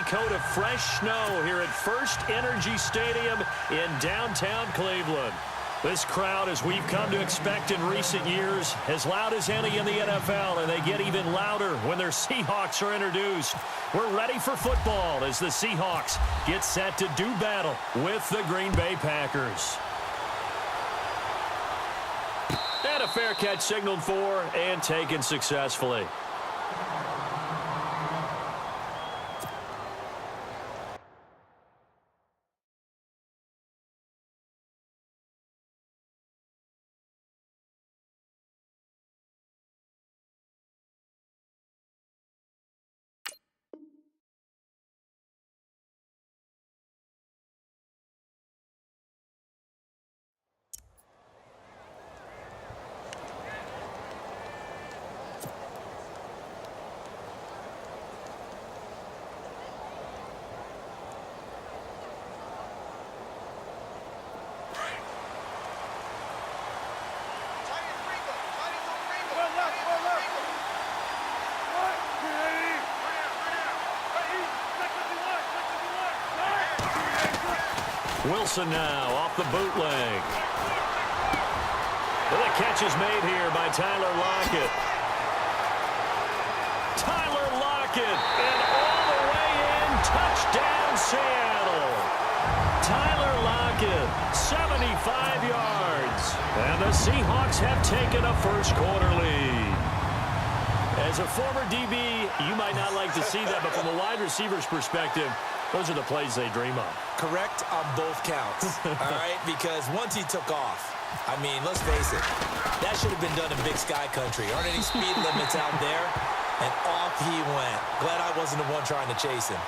coat of fresh snow here at First Energy Stadium in downtown Cleveland. This crowd, as we've come to expect in recent years, as loud as any in the NFL, and they get even louder when their Seahawks are introduced. We're ready for football as the Seahawks get set to do battle with the Green Bay Packers. And a fair catch signaled for and taken successfully. Wilson now off the bootleg. Well, the catch is made here by Tyler Lockett. Tyler Lockett, and all the way in, touchdown Seattle. Tyler Lockett, 75 yards. And the Seahawks have taken a first quarter lead. As a former DB, you might not like to see that, but from a wide receiver's perspective, those are the plays they dream of. Correct on both counts, all right? Because once he took off, I mean, let's face it, that should have been done in Big Sky Country. Aren't any speed limits out there? And off he went. Glad I wasn't the one trying to chase him.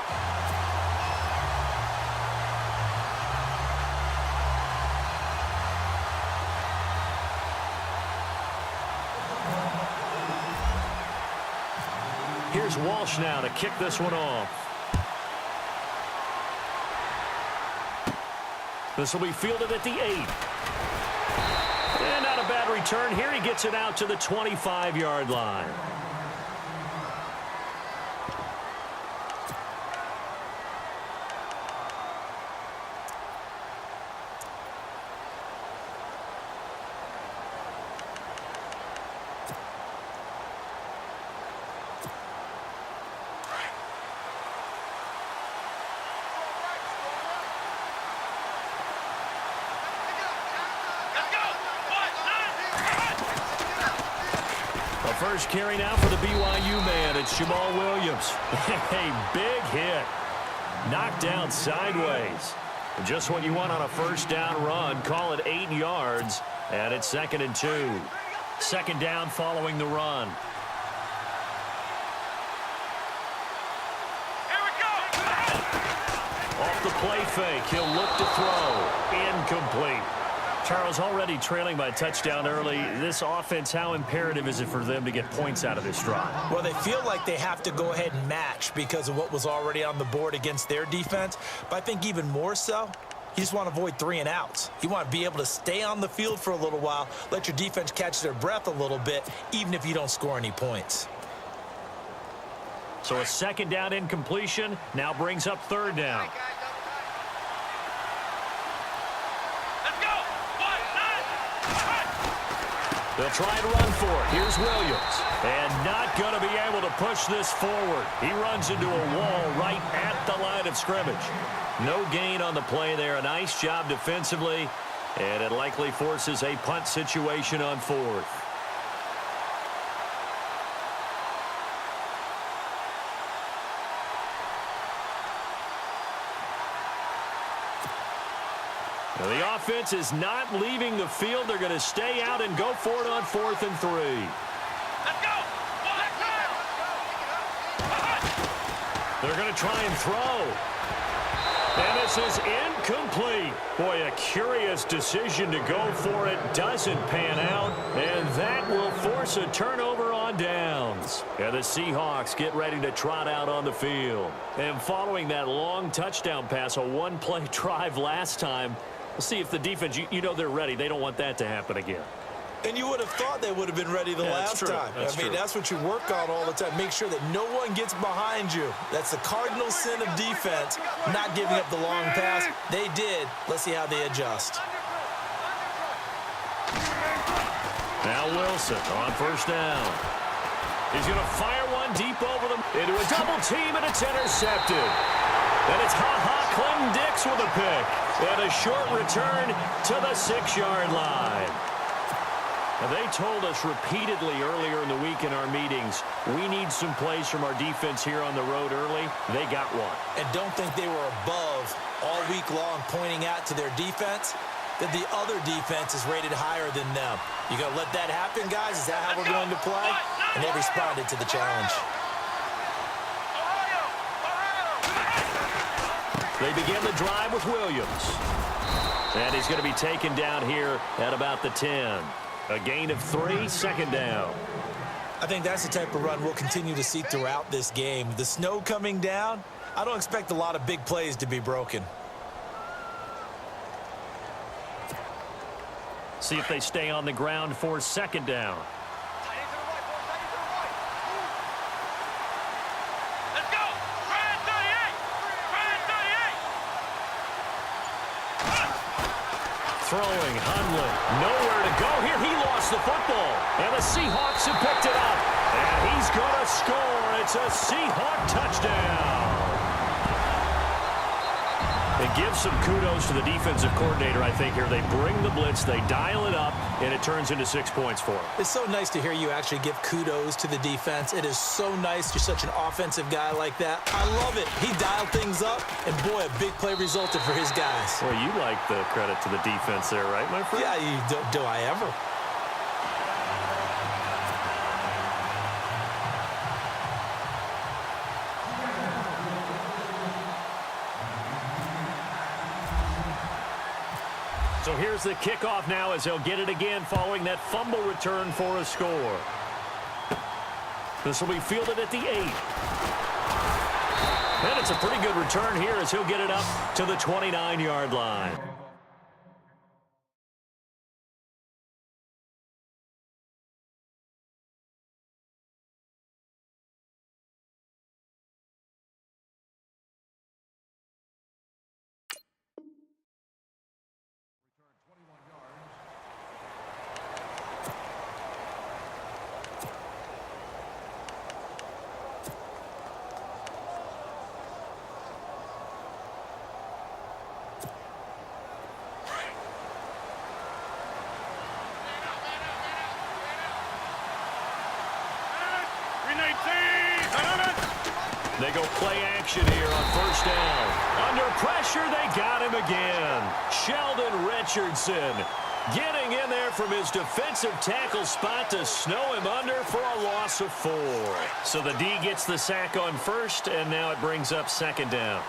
Here's Walsh now to kick this one off. This will be fielded at the 8. And not a bad return here. He gets it out to the 25-yard line. First carry now for the BYU man. It's Jamal Williams. A big hit. Knocked down sideways. Just what you want on a first down run. Call it 8 yards. And it's 2nd and 2. Second down following the run. Here we go. Off the play fake. He'll look to throw. Incomplete. Charles, already trailing by a touchdown early. This offense, how imperative is it for them to get points out of this drive? Well, they feel like they have to go ahead and match because of what was already on the board against their defense. But I think even more so, you just want to avoid 3 and outs. You want to be able to stay on the field for a little while, let your defense catch their breath a little bit, even if you don't score any points. So a second down incompletion now brings up third down. They'll try and run for it. Here's Williams. And not going to be able to push this forward. He runs into a wall right at the line of scrimmage. No gain on the play there. A nice job defensively. And it likely forces a punt situation on 4th. Now the offense is not leaving the field. They're going to stay out and go for it on 4th and 3. Let's go. They're going to try and throw. And this is incomplete. Boy, a curious decision to go for it. Doesn't pan out. And that will force a turnover on downs. And the Seahawks get ready to trot out on the field. And following that long touchdown pass, a one-play drive last time, we'll see if the defense, you know they're ready. They don't want that to happen again. And you would have thought they would have been ready the last time. That's true. That's what you work on all the time. Make sure that no one gets behind you. That's the cardinal sin of defense, not giving up the long pass. They did. Let's see how they adjust. Now Wilson on first down. He's going to fire one deep over them into a double team, and it's intercepted. And it's Clem Dix with a pick. And a short return to the 6-yard line. Now, they told us repeatedly earlier in the week in our meetings, we need some plays from our defense here on the road early. They got one. And don't think they were above all week long pointing out to their defense that the other defense is rated higher than them. You going to let that happen, guys? Is that how we're going to play? And they responded to the challenge. They begin the drive with Williams. And he's going to be taken down here at about the 10. A gain of 3, second down. I think that's the type of run we'll continue to see throughout this game. The snow coming down, I don't expect a lot of big plays to be broken. See if they stay on the ground for second down. Let's go! Ryan 38! Ryan 38! Throwing, Hundley, nowhere to go here. He lost the football, and the Seahawks have picked it up. And he's going to score. It's a Seahawk touchdown. It gives some kudos to the defensive coordinator, I think, here. They bring the blitz, they dial it up, and it turns into 6 points for them. It's so nice to hear you actually give kudos to the defense. It is so nice you're such an offensive guy like that. I love it. He dialed things up, and boy, a big play resulted for his guys. Well, you like the credit to the defense there, right, my friend? Yeah, do I ever? So here's the kickoff now as they'll get it again following that fumble return for a score. This will be fielded at the 8. And it's a pretty good return here as he'll get it up to the 29-yard line. They go play action here on first down. Under pressure, they got him again. Sheldon Richardson getting in there from his defensive tackle spot to snow him under for a loss of 4. So the D gets the sack on first, and now it brings up second down.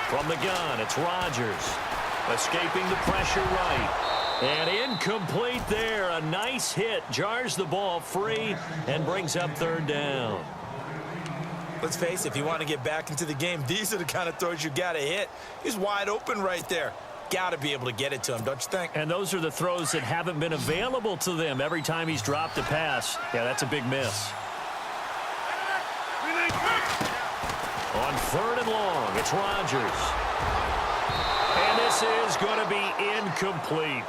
From the gun, it's Rodgers. Escaping the pressure right. And incomplete there. A nice hit. Jars the ball free and brings up third down. Let's face it, if you want to get back into the game, these are the kind of throws you got to hit. He's wide open right there. Got to be able to get it to him, don't you think? And those are the throws that haven't been available to them every time he's dropped a pass. Yeah, that's a big miss. On third and long, it's Rodgers. And this is going to be incomplete.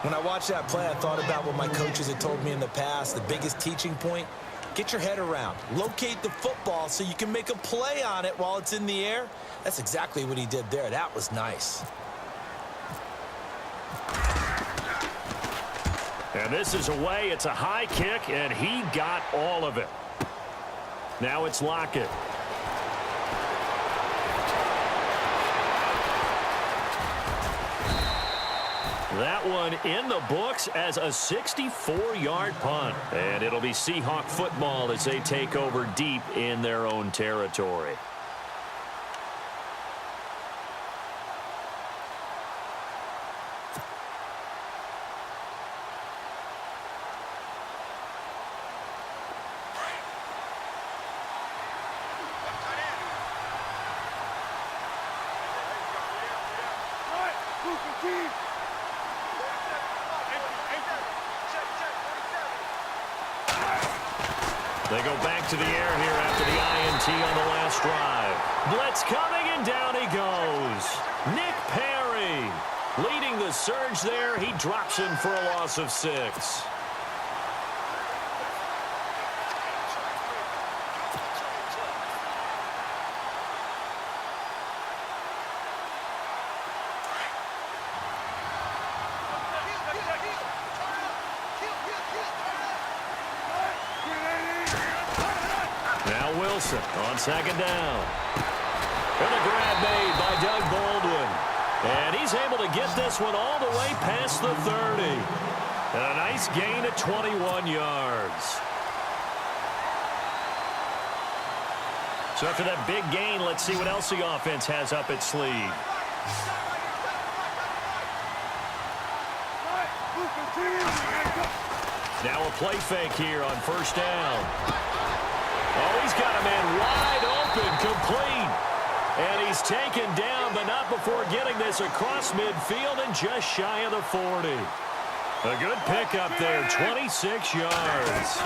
When I watched that play, I thought about what my coaches had told me in the past. The biggest teaching point, get your head around. Locate the football so you can make a play on it while it's in the air. That's exactly what he did there. That was nice. And this is away. It's a high kick, and he got all of it. Now it's Lockett. That one in the books as a 64-yard punt. And it'll be Seahawk football as they take over deep in their own territory. They go back to the air here after the INT on the last drive. Blitz coming, and down he goes. Nick Perry leading the surge there. He drops him for a loss of 6. Wilson on second down. And a grab made by Doug Baldwin. And he's able to get this one all the way past the 30. And a nice gain of 21 yards. So after that big gain, let's see what else the offense has up its sleeve. Now a play fake here on first down. Oh, he's got a man wide open, complete. And he's taken down, but not before getting this across midfield and just shy of the 40. A good pickup there, 26 yards.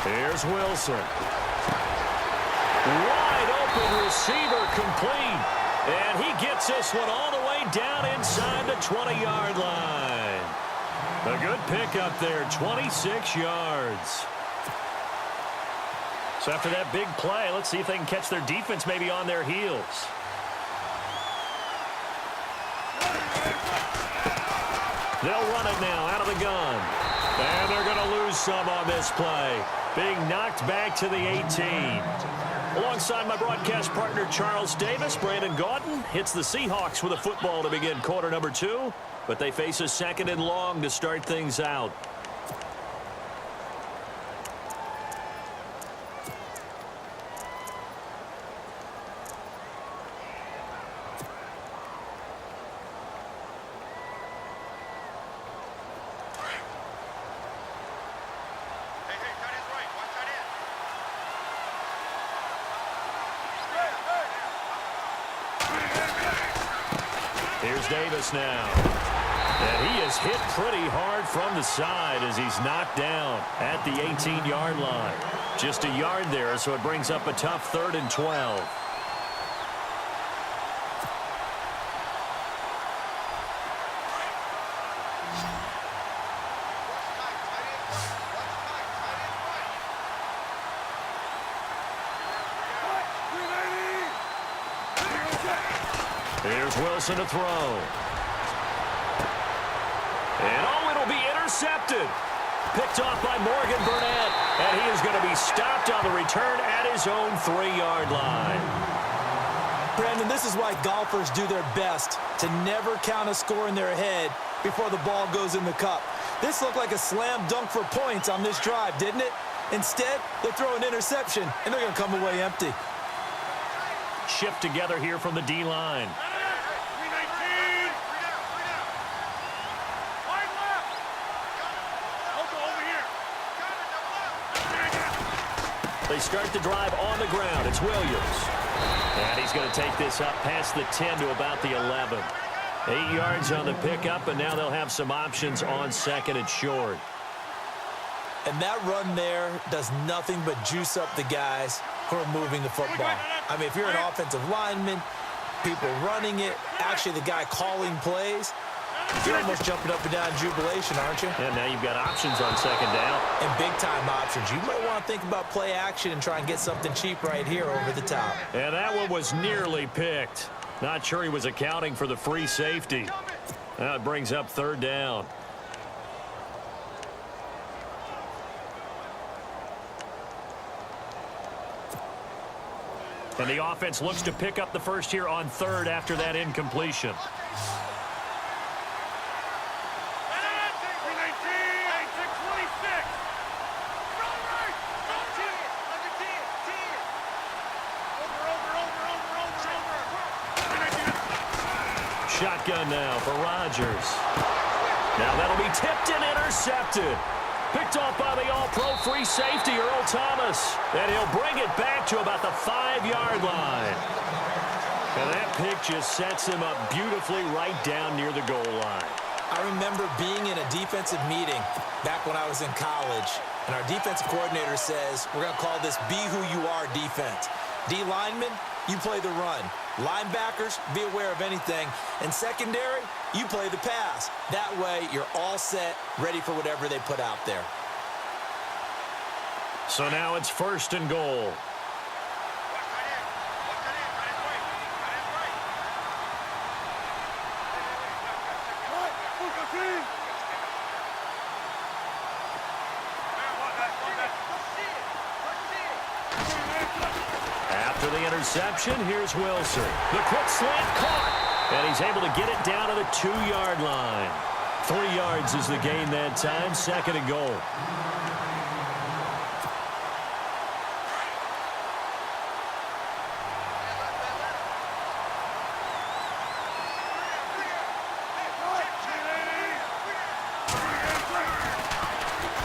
Here's Wilson. Wide open receiver, complete. And he gets this one all the way down inside the 20-yard line. A good pickup there, 26 yards. So after that big play, let's see if they can catch their defense maybe on their heels. They'll run it now out of the gun. And they're going to lose some on this play. Being knocked back to the 18. Alongside my broadcast partner, Charles Davis, Brandon Gaudin hits the Seahawks with a football to begin quarter number 2. But they face a second and long to start things out. Here's Davis now. And he is hit pretty hard from the side as he's knocked down at the 18-yard line. Just a yard there, so it brings up a tough 3rd and 12. Here's Wilson to throw. And oh, it'll be intercepted. Picked off by Morgan Burnett. And he is going to be stopped on the return at his own 3-yard line. Brandon, this is why golfers do their best to never count a score in their head before the ball goes in the cup. This looked like a slam dunk for points on this drive, didn't it? Instead, they throw an interception, and they're going to come away empty. Shift together here from the D-line. They start the drive on the ground. It's Williams. And he's going to take this up past the 10 to about the 11. 8 yards on the pickup, and now they'll have some options on second and short. And that run there does nothing but juice up the guys who are moving the football. I mean, if you're an offensive lineman, people running it, actually the guy calling plays, you're almost jumping up and down in jubilation, aren't you? And now you've got options on second down. And big-time options. You might want to think about play action and try and get something cheap right here over the top. And that one was nearly picked. Not sure he was accounting for the free safety. Now it brings up 3rd down. And the offense looks to pick up the first here on 3rd after that incompletion. Shotgun now for Rodgers. Now that'll be tipped and intercepted. Picked off by the all-pro free safety, Earl Thomas. And he'll bring it back to about the 5-yard line. And that pick just sets him up beautifully right down near the goal line. I remember being in a defensive meeting back when I was in college, and our defensive coordinator says, we're going to call this be who you are defense. D linemen, you play the run. Linebackers, be aware of anything. And secondary, you play the pass. That way, you're all set, ready for whatever they put out there. So now it's 1st and goal. After the interception, here's Wilson. The quick slant caught, and he's able to get it down to the 2-yard line. 3 yards is the gain that time, 2nd and goal.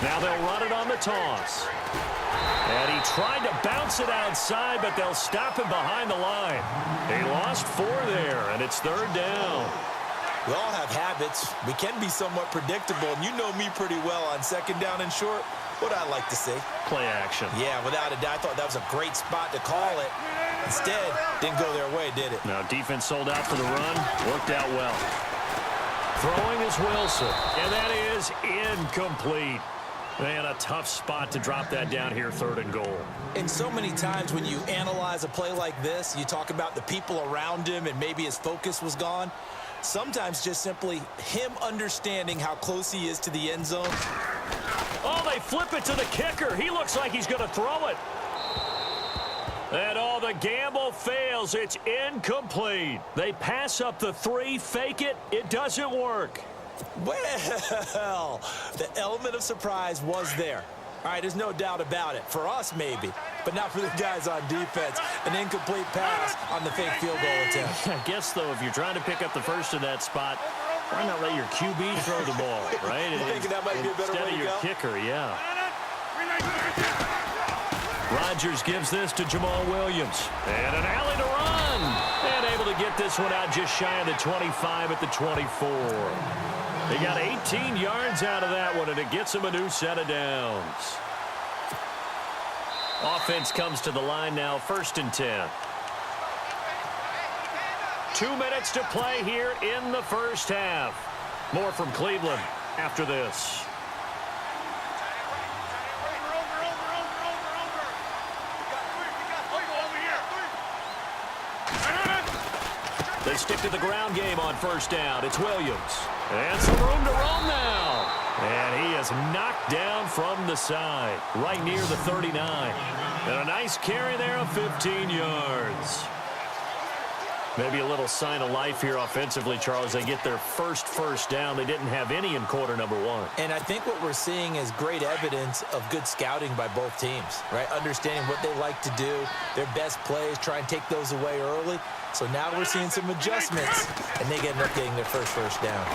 Now they'll run it on the toss. And he tried to bounce it outside, but they'll stop him behind the line. He lost 4 there, and it's 3rd down. We all have habits. We can be somewhat predictable, and you know me pretty well on 2nd down and short. What I like to see. Play action. Yeah, without a doubt. I thought that was a great spot to call it. Instead, didn't go their way, did it? Now defense sold out for the run. Worked out well. Throwing is Wilson, and that is incomplete. Man, a tough spot to drop that down here, 3rd and goal. And so many times when you analyze a play like this, you talk about the people around him and maybe his focus was gone. Sometimes just simply him understanding how close he is to the end zone. Oh, they flip it to the kicker. He looks like he's going to throw it. And the gamble fails. It's incomplete. They pass up the 3, fake it. It doesn't work. Well, the element of surprise was there. All right, there's no doubt about it. For us, maybe, but not for the guys on defense. An incomplete pass on the fake field goal attempt. I guess, though, if you're trying to pick up the first in that spot, why not let your QB throw the ball, right? You thinking that might be a better way to go? Instead of your kicker, yeah. Rodgers gives this to Jamal Williams. And an alley to run. And able to get this one out just shy of the 25 at the 24. They got 18 yards out of that one, and it gets them a new set of downs. Offense comes to the line now, 1st and 10. 2 minutes to play here in the first half. More from Cleveland after this. They stick to the ground game on 1st down. It's Williams. And some room to roam now. And he is knocked down from the side, right near the 39. And a nice carry there of 15 yards. Maybe a little sign of life here offensively, Charles. They get their first down. They didn't have any in quarter number 1. And I think what we're seeing is great evidence of good scouting by both teams, right? Understanding what they like to do, their best plays, try and take those away early. So now we're seeing some adjustments, and they end up getting their first down.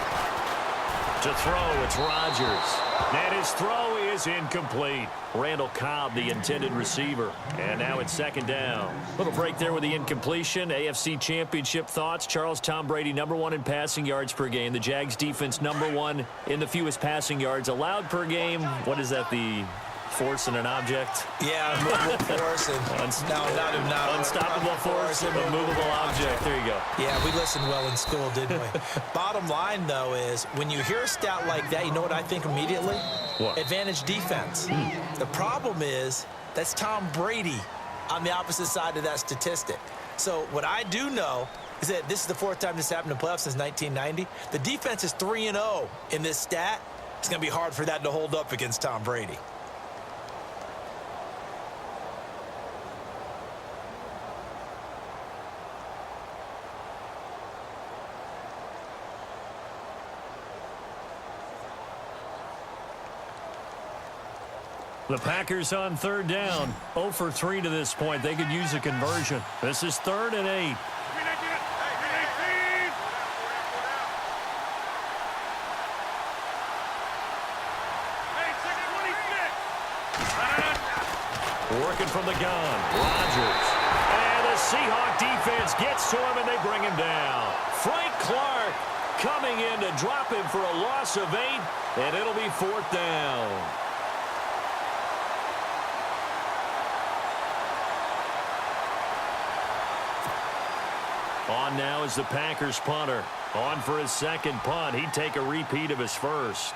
To throw, it's Rodgers. And his throw is incomplete. Randall Cobb, the intended receiver. And now it's 2nd down. Little break there with the incompletion. AFC Championship thoughts. Charles, Tom Brady, #1 in passing yards per game. The Jags defense, #1 in the fewest passing yards allowed per game. What is that, the force and an object? Yeah, movable force. And not unstoppable force and a movable object. There you go. Yeah, we listened well in school, didn't we? Bottom line, though, is when you hear a stat like that, you know what I think immediately? What? Advantage defense. The problem is that's Tom Brady on the opposite side of that statistic. So what I do know is that this is the 4th time this happened in playoffs since 1990. The defense is 3-0 in this stat. It's going to be hard for that to hold up against Tom Brady. The Packers on 3rd down. 0 for 3 to this point. They could use a conversion. This is 3rd and 8. Working from the gun. Rodgers. And the Seahawks defense gets to him, and they bring him down. Frank Clark coming in to drop him for a loss of 8, and it'll be 4th down. On now is the Packers punter. On for his second punt. He'd take a repeat of his first.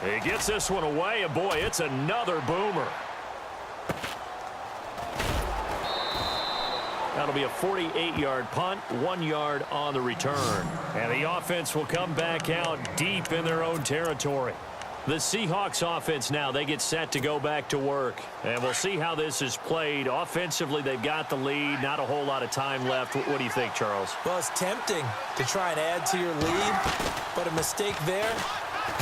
He gets this one away, and boy, it's another boomer. That'll be a 48-yard punt, 1 yard on the return. And the offense will come back out deep in their own territory. The Seahawks offense now, they get set to go back to work. And we'll see how this is played. Offensively, they've got the lead. Not a whole lot of time left. What do you think, Charles? Well, it's tempting to try and add to your lead, but a mistake there,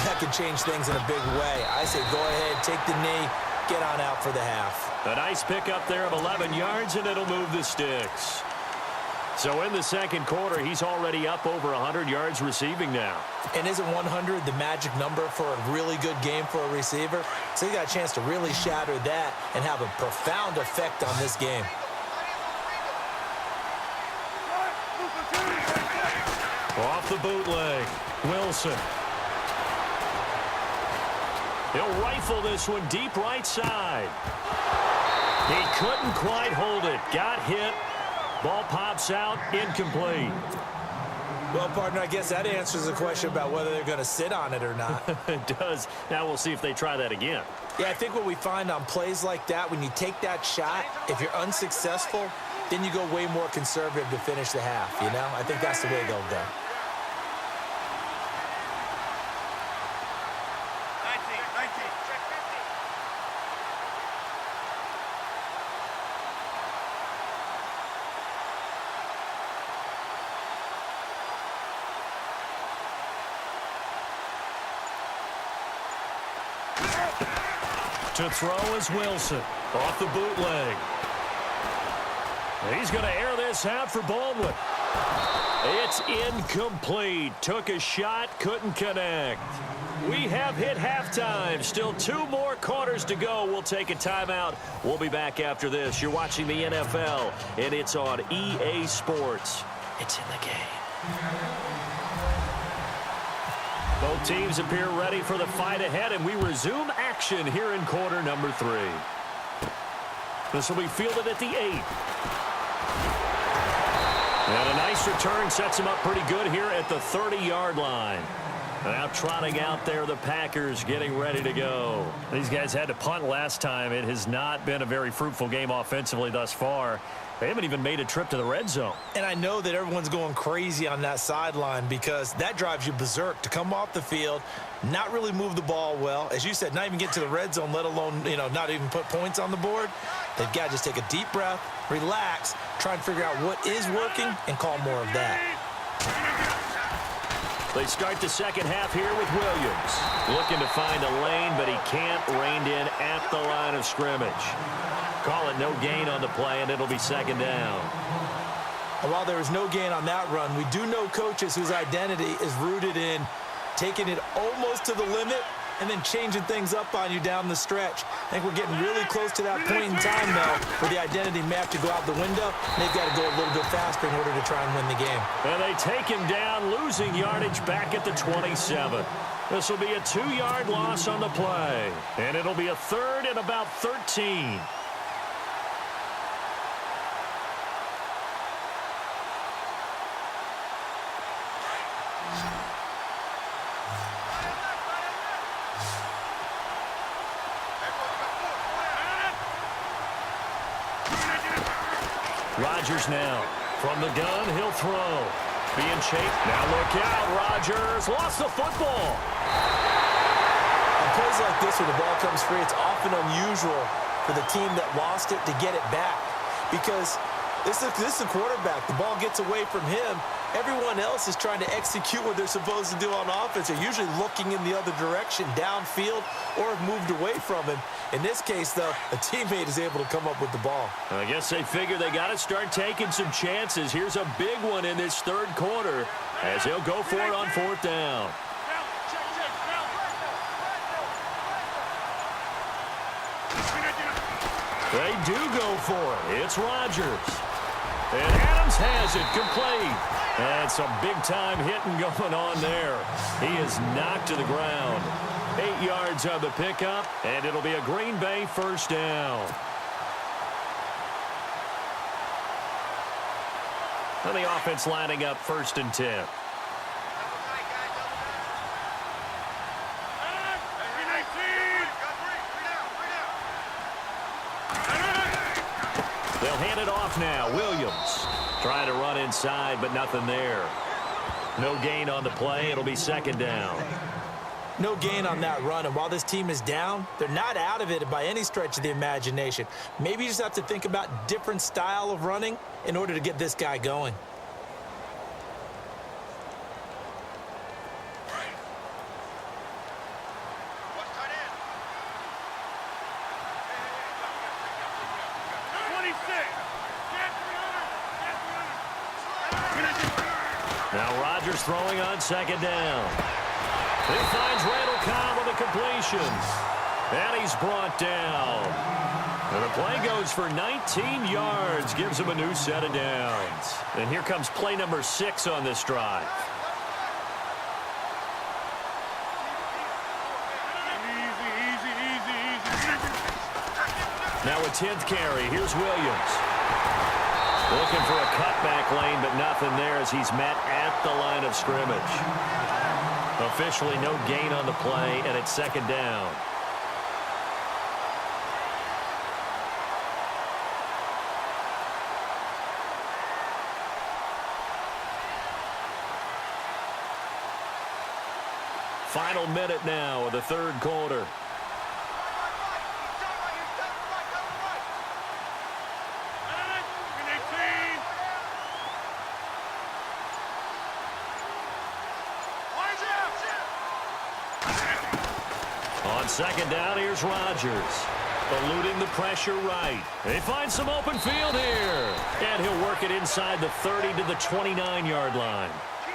that could change things in a big way. I say go ahead, take the knee, get on out for the half. A nice pickup there of 11 yards, and it'll move the sticks. So in the second quarter, he's already up over 100 yards receiving now. And isn't 100 the magic number for a really good game for a receiver? So he got a chance to really shatter that and have a profound effect on this game. Off the bootleg, Wilson. He'll rifle this one deep right side. He couldn't quite hold it. Got hit. Ball pops out, incomplete. Well, partner, I guess that answers the question about whether they're going to sit on it or not. It does. Now we'll see if they try that again. Yeah, I think what we find on plays like that, when you take that shot, if you're unsuccessful, then you go way more conservative to finish the half, you know? I think that's the way they'll go. 19. Check 50. To throw is Wilson. Off the bootleg. He's going to air this out for Baldwin. It's incomplete. Took a shot, couldn't connect. We have hit halftime. Still 2 more quarters to go. We'll take a timeout. We'll be back after this. You're watching the NFL, and it's on EA Sports. It's in the game. Both teams appear ready for the fight ahead, and we resume action here in quarter number 3. This will be fielded at the 8. And a nice return sets him up pretty good here at the 30-yard line. Now trotting out there, the Packers getting ready to go. These guys had to punt last time. It has not been a very fruitful game offensively thus far. They haven't even made a trip to the red zone. And I know that everyone's going crazy on that sideline because that drives you berserk to come off the field, not really move the ball well. As you said, not even get to the red zone, let alone, not even put points on the board. They've got to just take a deep breath, relax, try and figure out what is working and call more of that. They start the second half here with Williams. Looking to find a lane, but he can't. Reined in at the line of scrimmage. Call it no gain on the play, and it'll be second down. And while there was no gain on that run, we do know coaches whose identity is rooted in taking it almost to the limit and then changing things up on you down the stretch. I think we're getting really close to that point in time, though, where the identity may have to go out the window, and they've got to go a little bit faster in order to try and win the game. And they take him down, losing yardage back at the 27. This will be a 2-yard loss on the play, and it'll be a third and about 13. Rodgers now. From the gun, he'll throw. Being chased. Now look out. Rodgers lost the football. On plays like this, when the ball comes free, it's often unusual for the team that lost it to get it back. Because this is a quarterback. The ball gets away from him. Everyone else is trying to execute what they're supposed to do on offense. They're usually looking in the other direction, downfield, or have moved away from him. In this case, though, a teammate is able to come up with the ball. I guess they figure they got to start taking some chances. Here's a big one in this third quarter. as he'll go for it on 4th down. They do go for it. It's Rodgers. And Adams has it complete. And some big-time hitting going on there. He is knocked to the ground. 8 yards on the pickup, and it'll be a Green Bay 1st down. And the offense lining up 1st and 10. They'll hand it off now. Williams trying to run inside, but nothing there. No gain on the play. It'll be 2nd down. No gain on that run, and while this team is down, they're not out of it by any stretch of the imagination. Maybe you just have to think about different style of running in order to get this guy going. Now Rodgers throwing on 2nd down. He finds Randall Cobb with a completion. And he's brought down. And the play goes for 19 yards, gives him a new set of downs. And here comes play number 6 on this drive. Now a 10th carry. Here's Williams. Looking for a cutback lane, but nothing there as he's met at the line of scrimmage. Officially no gain on the play, and it's 2nd down. Final minute now of the 3rd quarter. On 2nd down, here's Rodgers. Eluding the pressure right. They find some open field here. And he'll work it inside the 30 to the 29-yard line.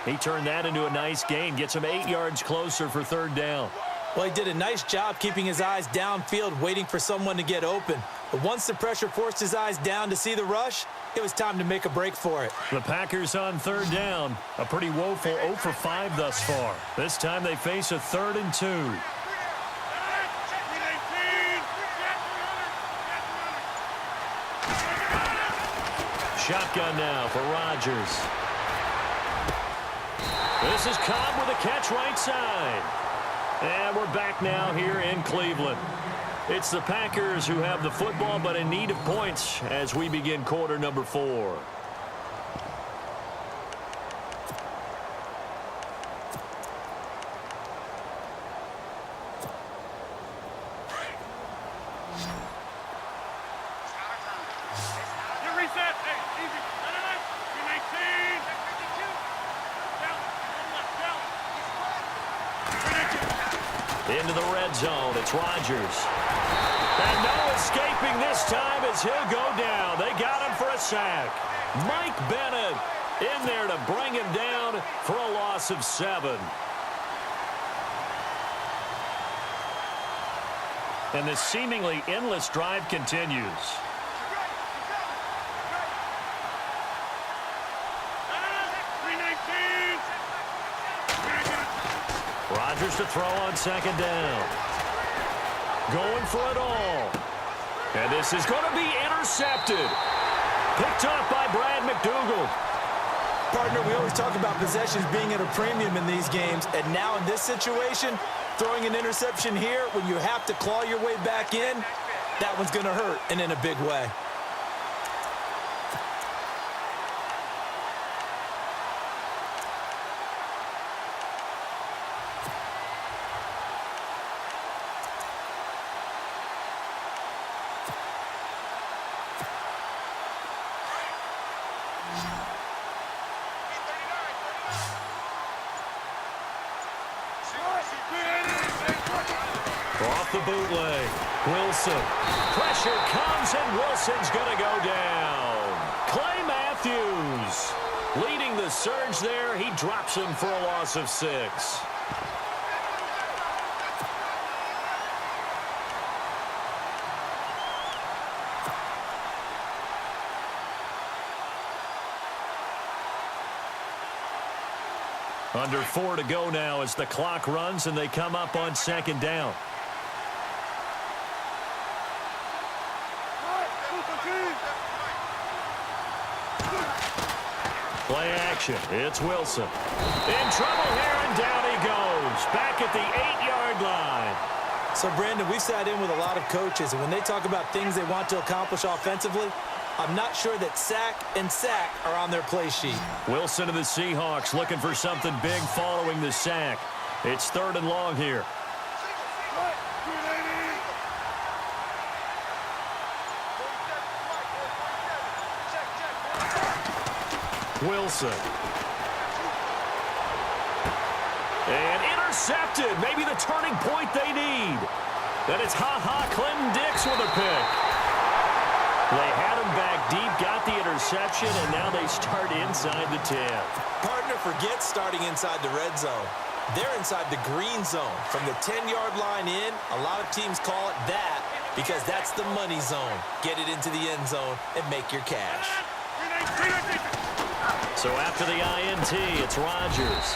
He turned that into a nice gain. Gets him 8 yards closer for 3rd down. Well, he did a nice job keeping his eyes downfield, waiting for someone to get open. But once the pressure forced his eyes down to see the rush, it was time to make a break for it. The Packers on 3rd down. A pretty woeful 0 for 5 thus far. This time they face a 3rd and 2. Shotgun now for Rodgers. This is Cobb with a catch right side. And we're back now here in Cleveland. It's the Packers who have the football, but in need of points as we begin quarter number 4. Into the red zone, it's Rodgers. And no escaping this time as he'll go down. They got him for a sack. Mike Bennett in there to bring him down for a loss of 7. And this seemingly endless drive continues. Rodgers to throw on 2nd down. Going for it all. And this is going to be intercepted. Picked off by Brad McDougald. Partner, we always talk about possessions being at a premium in these games. And now in this situation, throwing an interception here when you have to claw your way back in, that one's going to hurt, and in a big way. Off the bootleg. Wilson. Pressure comes, and Wilson's going to go down. Clay Matthews Leading the surge there, he drops him for a loss of 6. Under 4 to go now as the clock runs and they come up on 2nd down. Play action. It's Wilson. In trouble here, and down he goes. Back at the 8-yard line. So, Brandon, we've sat in with a lot of coaches, and when they talk about things they want to accomplish offensively, I'm not sure that sack and sack are on their play sheet. Wilson and the Seahawks looking for something big following the sack. It's 3rd and long here. Wilson. And intercepted. Maybe the turning point they need. Then it's Clinton Dix with a pick. They had him back deep, got the interception, and now they start inside the 10. Partner forgets starting inside the red zone. They're inside the green zone. From the 10-yard line in, a lot of teams call it that because that's the money zone. Get it into the end zone and make your cash. So after the INT, it's Rodgers.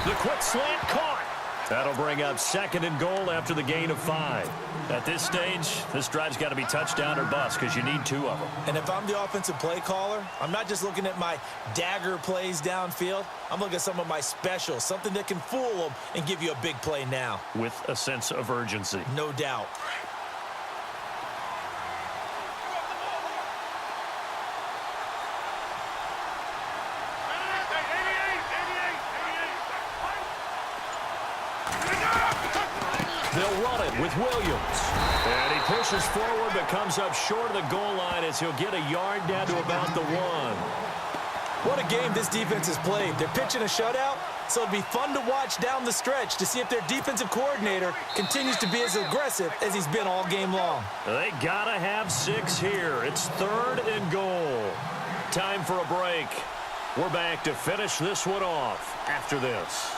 The quick slant caught. That'll bring up 2nd and goal after the gain of 5. At this stage, this drive's got to be touchdown or bust because you need 2 of them. And if I'm the offensive play caller, I'm not just looking at my dagger plays downfield. I'm looking at some of my specials, something that can fool them and give you a big play now. With a sense of urgency. No doubt. They'll run it with Williams. And he pushes forward but comes up short of the goal line as he'll get a yard down to about the 1. What a game this defense has played. They're pitching a shutout, so it'll be fun to watch down the stretch to see if their defensive coordinator continues to be as aggressive as he's been all game long. They gotta have 6 here. It's 3rd and goal. Time for a break. We're back to finish this one off after this.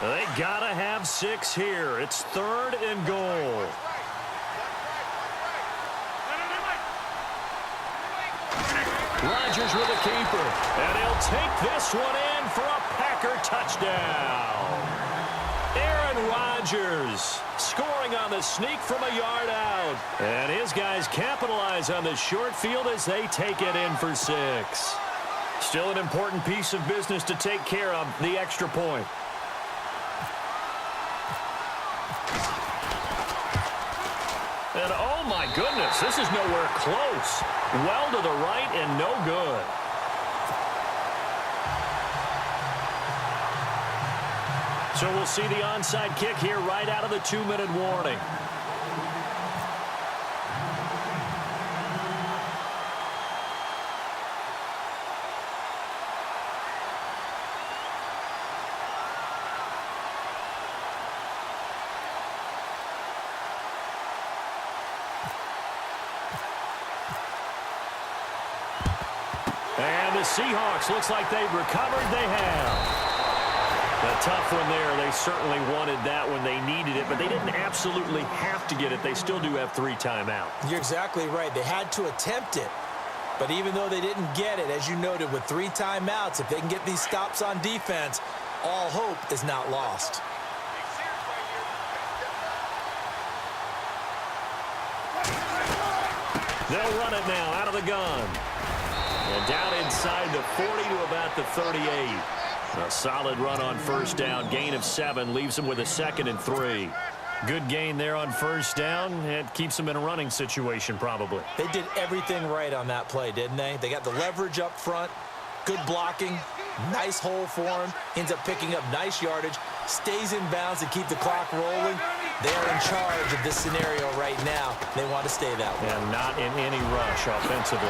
They gotta have 6 here. It's 3rd and goal. Rodgers with a keeper. And he'll take this one in for a Packer touchdown. Aaron Rodgers scoring on the sneak from a yard out. And his guys capitalize on the short field as they take it in for 6. Still an important piece of business to take care of, the extra point. And oh my goodness, this is nowhere close. Well to the right and no good. So we'll see the onside kick here right out of the 2-minute warning. And the Seahawks, looks like they've recovered. They have. A tough one there. They certainly wanted that when they needed it, but they didn't absolutely have to get it. They still do have 3 timeouts. You're exactly right. They had to attempt it. But even though they didn't get it, as you noted, with 3 timeouts, if they can get these stops on defense, all hope is not lost. They'll run it now out of the gun. And down inside the 40 to about the 38. A solid run on first down. Gain of 7 leaves them with a 2nd and 3. Good gain there on first down. It keeps them in a running situation probably. They did everything right on that play, didn't they? They got the leverage up front, good blocking, nice hole for him. Ends up picking up nice yardage, stays in bounds to keep the clock rolling. They're in charge of this scenario right now. They want to stay that way. And not in any rush offensively.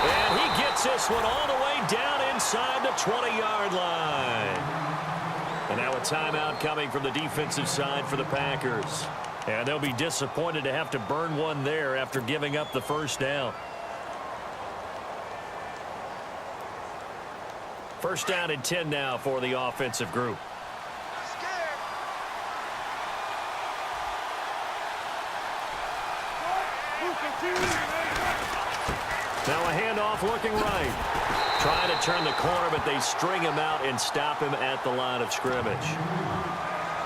And he gets this one all the way down inside the 20-yard line. And now a timeout coming from the defensive side for the Packers. And they'll be disappointed to have to burn one there after giving up the first down. First down and 10 now for the offensive group. Now a handoff looking right. Trying to turn the corner, but they string him out and stop him at the line of scrimmage.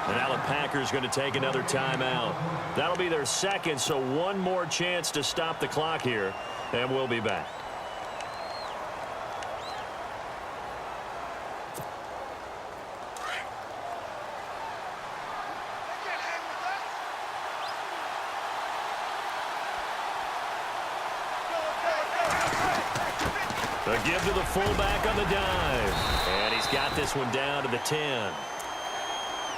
And now the Packers going to take another timeout. That'll be their second, so one more chance to stop the clock here, and we'll be back. A give to the fullback on the dive. And he's got this one down to the 10.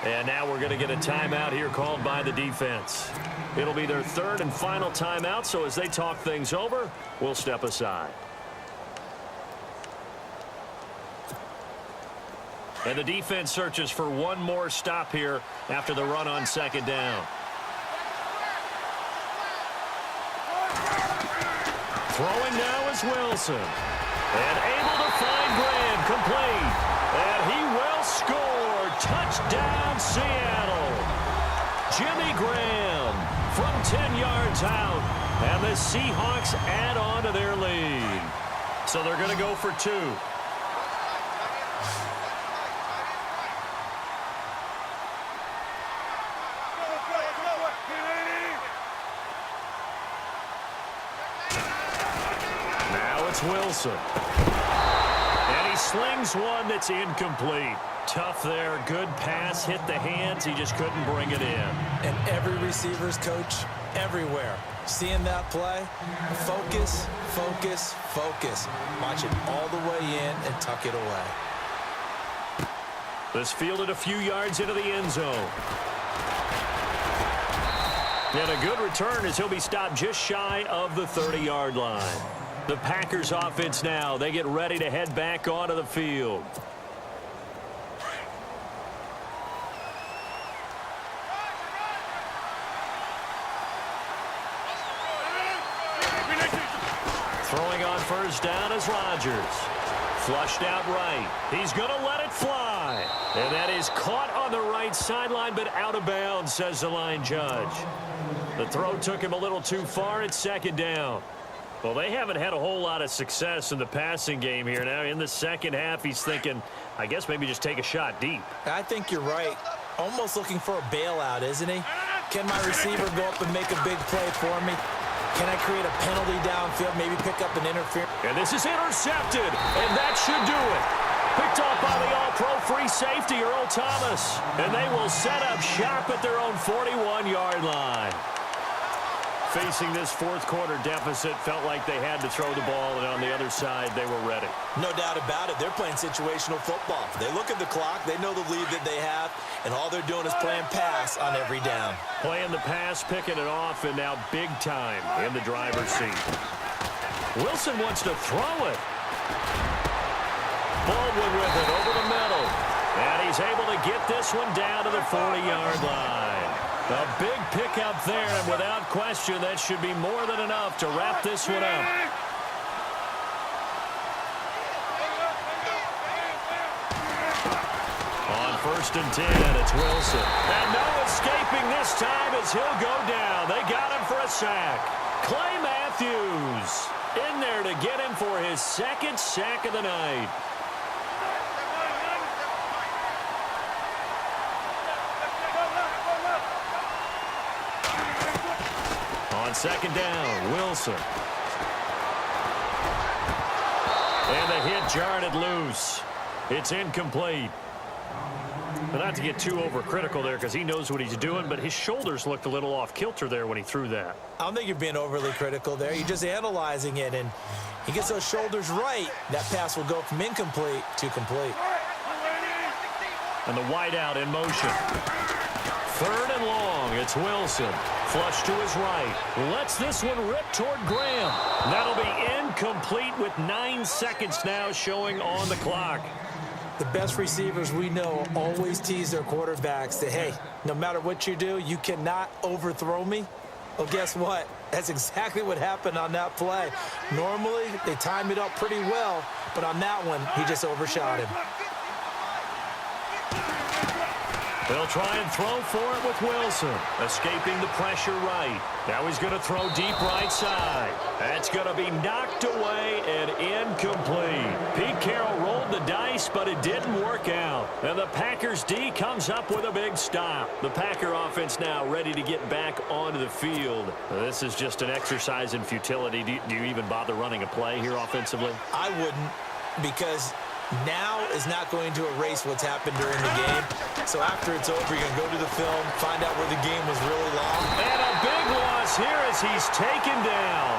And now we're going to get a timeout here called by the defense. It'll be their third and final timeout, so as they talk things over, we'll step aside. And the defense searches for one more stop here after the run on second down. Throwing now is Wilson. And able to find Graham, complete. And he will score. Touchdown, Seattle. Jimmy Graham from 10 yards out. And the Seahawks add on to their lead. So they're going to go for two. Wilson. And he slings one that's incomplete. Tough there. Good pass. Hit the hands. He just couldn't bring it in. And every receiver's coach everywhere. Seeing that play, focus, focus, focus. Watch it all the way in and tuck it away. This fielded a few yards into the end zone. And a good return as he'll be stopped just shy of the 30-yard line. The Packers offense now, they get ready to head back onto the field. Throwing on first down is Rodgers. Flushed out right. He's going to let it fly. And that is caught on the right sideline, but out of bounds, says the line judge. The throw took him a little too far. It's second down. Well, they haven't had a whole lot of success in the passing game here. Now, in the second half, he's thinking, I guess maybe just take a shot deep. I think you're right. Almost looking for a bailout, isn't he? Can my receiver go up and make a big play for me? Can I create a penalty downfield, maybe pick up an interference? And this is intercepted, and that should do it. Picked off by the all-pro free safety, Earl Thomas. And they will set up shop at their own 41-yard line. Facing this fourth quarter deficit, felt like they had to throw the ball, and on the other side, they were ready. No doubt about it. They're playing situational football. They look at the clock, they know the lead that they have, and all they're doing is playing pass on every down. Playing the pass, picking it off, and now big time in the driver's seat. Wilson wants to throw it. Baldwin with it over the middle. And he's able to get this one down to the 40-yard line. A big pickup there, and without question, that should be more than enough to wrap this one up. On first and 10, it's Wilson. And no escaping this time as he'll go down. They got him for a sack. Clay Matthews in there to get him for his second sack of the night. On second down, Wilson. And the hit jarred it loose. It's incomplete. But not to get too overcritical there because he knows what he's doing, but his shoulders looked a little off kilter there when he threw that. I don't think you're being overly critical there. You're just analyzing it, and he gets those shoulders right. That pass will go from incomplete to complete. And the wideout in motion. Third and long, it's Wilson. Flush to his right. Lets this one rip toward Graham. That'll be incomplete with 9 seconds now showing on the clock. The best receivers we know always tease their quarterbacks that, hey, no matter what you do, you cannot overthrow me. Well, guess what? That's exactly what happened on that play. Normally, they time it up pretty well, but on that one, he just overshot him. They'll try and throw for it with Wilson. Escaping the pressure right. Now he's going to throw deep right side. That's going to be knocked away and incomplete. Pete Carroll rolled the dice, but it didn't work out. And the Packers D comes up with a big stop. The Packer offense now ready to get back onto the field. This is just an exercise in futility. Do you even bother running a play here offensively? I wouldn't, because now is not going to erase what's happened during the game. So after it's over, you're going to go to the film, find out where the game was really long. And a big loss here as he's taken down.